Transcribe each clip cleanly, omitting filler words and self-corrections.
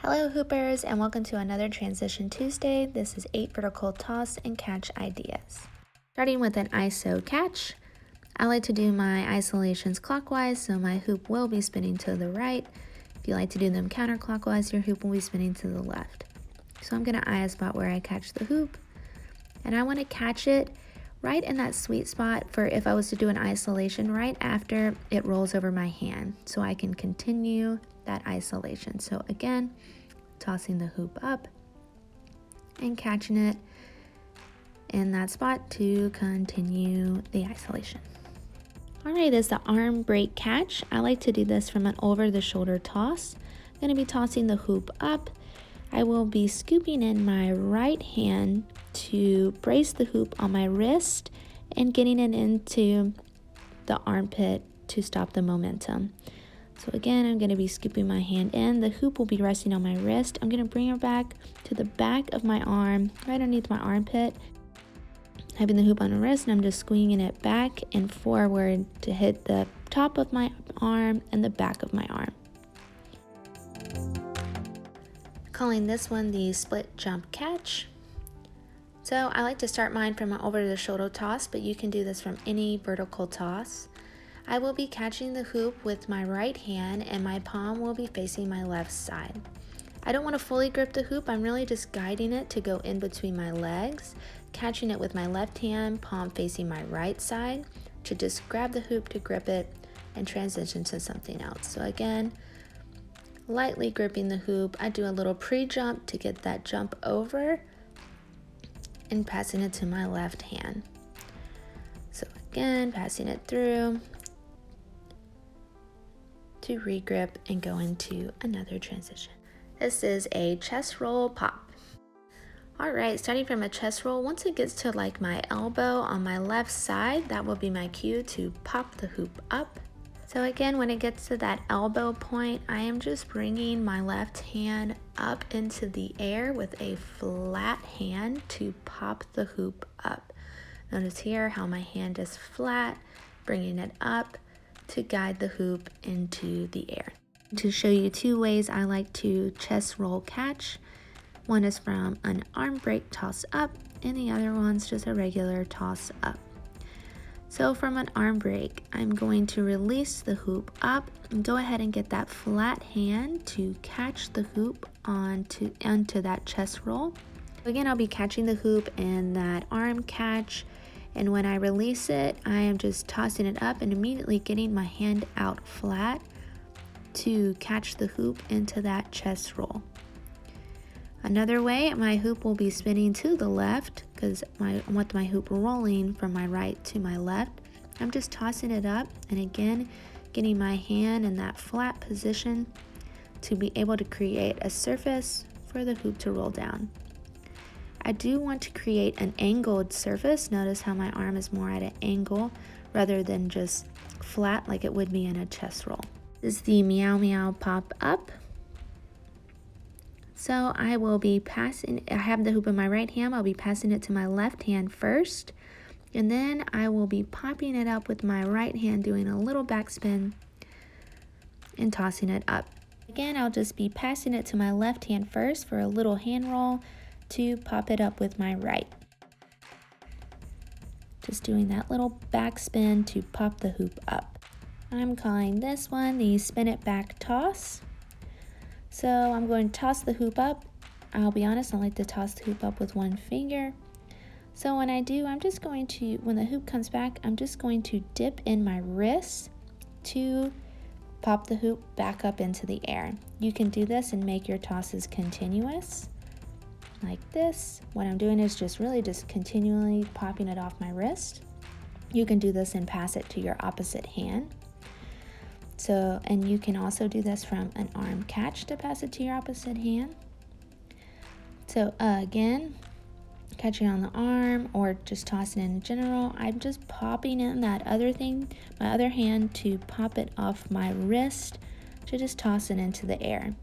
Hello hoopers, and welcome to another Transition Tuesday. This is 8 vertical toss and catch ideas. Starting with an ISO catch, I like to do my isolations clockwise, so my hoop will be spinning to the right. If you like to do them counterclockwise, your hoop will be spinning to the left. So I'm going to eye a spot where I catch the hoop, and I want to catch it right in that sweet spot for if I was to do an isolation right after it rolls over my hand, so I can continue that isolation. So again, tossing the hoop up and catching it in that spot to continue the isolation. All right, is the arm break catch. I like to do this from an over the shoulder toss. I'm going to be tossing the hoop up. I will be scooping in my right hand to brace the hoop on my wrist and getting it into the armpit to stop the momentum. So again, I'm going to be scooping my hand in. The hoop will be resting on my wrist. I'm going to bring her back to the back of my arm, right underneath my armpit. Having the hoop on the wrist, and I'm just swinging it back and forward to hit the top of my arm and the back of my arm. Calling this one the split jump catch. So I like to start mine from an over the shoulder toss, but you can do this from any vertical toss. I will be catching the hoop with my right hand and my palm will be facing my left side. I don't want to fully grip the hoop, I'm really just guiding it to go in between my legs, catching it with my left hand, palm facing my right side, to just grab the hoop to grip it and transition to something else. So again, lightly gripping the hoop, I do a little pre-jump to get that jump over and passing it to my left hand. So again, passing it through to regrip and go into another transition. This is a chest roll pop. All right, starting from a chest roll, once it gets to like my elbow on my left side, that will be my cue to pop the hoop up. So again, when it gets to that elbow point, I am just bringing my left hand up into the air with a flat hand to pop the hoop up. Notice here how my hand is flat, bringing it up to guide the hoop into the air. To show you two ways I like to chest roll catch. One is from an arm break toss up, and the other one's just a regular toss up. So from an arm break, I'm going to release the hoop up and go ahead and get that flat hand to catch the hoop onto that chest roll. Again, I'll be catching the hoop in that arm catch, and when I release it, I am just tossing it up and immediately getting my hand out flat to catch the hoop into that chest roll. Another way, my hoop will be spinning to the left because I want my hoop rolling from my right to my left. I'm just tossing it up and again, getting my hand in that flat position to be able to create a surface for the hoop to roll down. I do want to create an angled surface. Notice how my arm is more at an angle rather than just flat like it would be in a chest roll. This is the Meow Meow pop up. So I will be passing, I have the hoop in my right hand, I'll be passing it to my left hand first, and then I will be popping it up with my right hand, doing a little backspin and tossing it up. Again, I'll just be passing it to my left hand first for a little hand roll to pop it up with my right. Just doing that little backspin to pop the hoop up. I'm calling this one the spin it back toss. So I'm going to toss the hoop up. I'll be honest, I like to toss the hoop up with one finger. So when I do, I'm just going to, when the hoop comes back, I'm just going to dip in my wrist to pop the hoop back up into the air. You can do this and make your tosses continuous like this. What I'm doing is just really just continually popping it off my wrist. You can do this and pass it to your opposite hand. So, and you can also do this from an arm catch to pass it to your opposite hand. So again, catching on the arm or just tossing in general, I'm just popping in that other thing, my other hand to pop it off my wrist to just toss it into the air.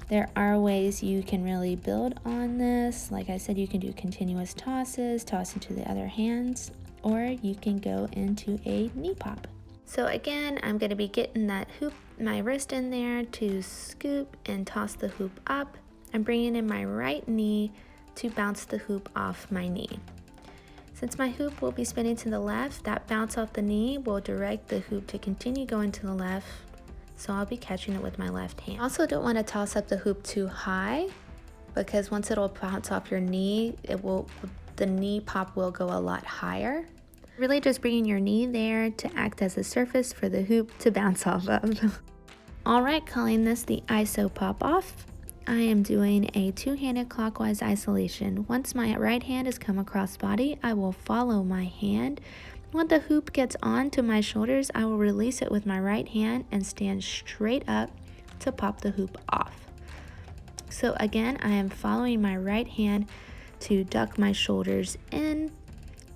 There are ways you can really build on this. Like I said, you can do continuous tosses, tossing to the other hands, or you can go into a knee pop. So again, I'm going to be getting that hoop my wrist in there to scoop and toss the hoop up. I'm bringing in my right knee to bounce the hoop off my knee. Since my hoop will be spinning to the left, that bounce off the knee will direct the hoop to continue going to the left, so I'll be catching it with my left hand. Also, don't want to toss up the hoop too high, because once it'll bounce off your knee, the knee pop will go a lot higher. Really just bringing your knee there to act as a surface for the hoop to bounce off of. Alright, calling this the ISO pop off. I am doing a two-handed clockwise isolation. Once my right hand has come across body, I will follow my hand. When the hoop gets onto my shoulders, I will release it with my right hand and stand straight up to pop the hoop off. So again, I am following my right hand to duck my shoulders in.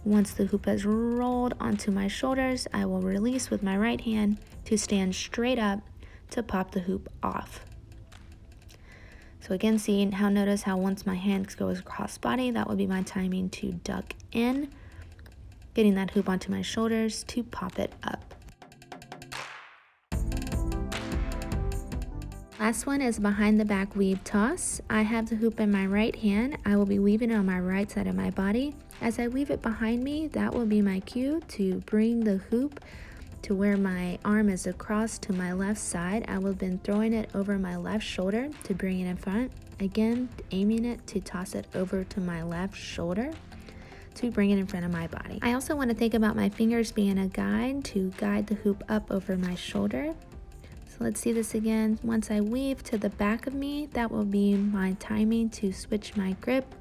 Once the hoop has rolled onto my shoulders, I will release with my right hand to stand straight up to pop the hoop off. So again, notice how once my hand goes across body, that would be my timing to duck in, getting that hoop onto my shoulders to pop it up. Last one is behind the back weave toss. I have the hoop in my right hand. I will be weaving it on my right side of my body. As I weave it behind me, that will be my cue to bring the hoop to where my arm is across to my left side. I will have been throwing it over my left shoulder to bring it in front. Again, aiming it to toss it over to my left shoulder to bring it in front of my body. I also want to think about my fingers being a guide to guide the hoop up over my shoulder. So let's see this again. Once I weave to the back of me, that will be my timing to switch my grip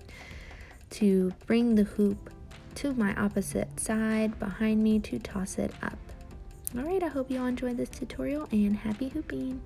to bring the hoop to my opposite side behind me to toss it up. Alright, I hope you all enjoyed this tutorial and happy hooping!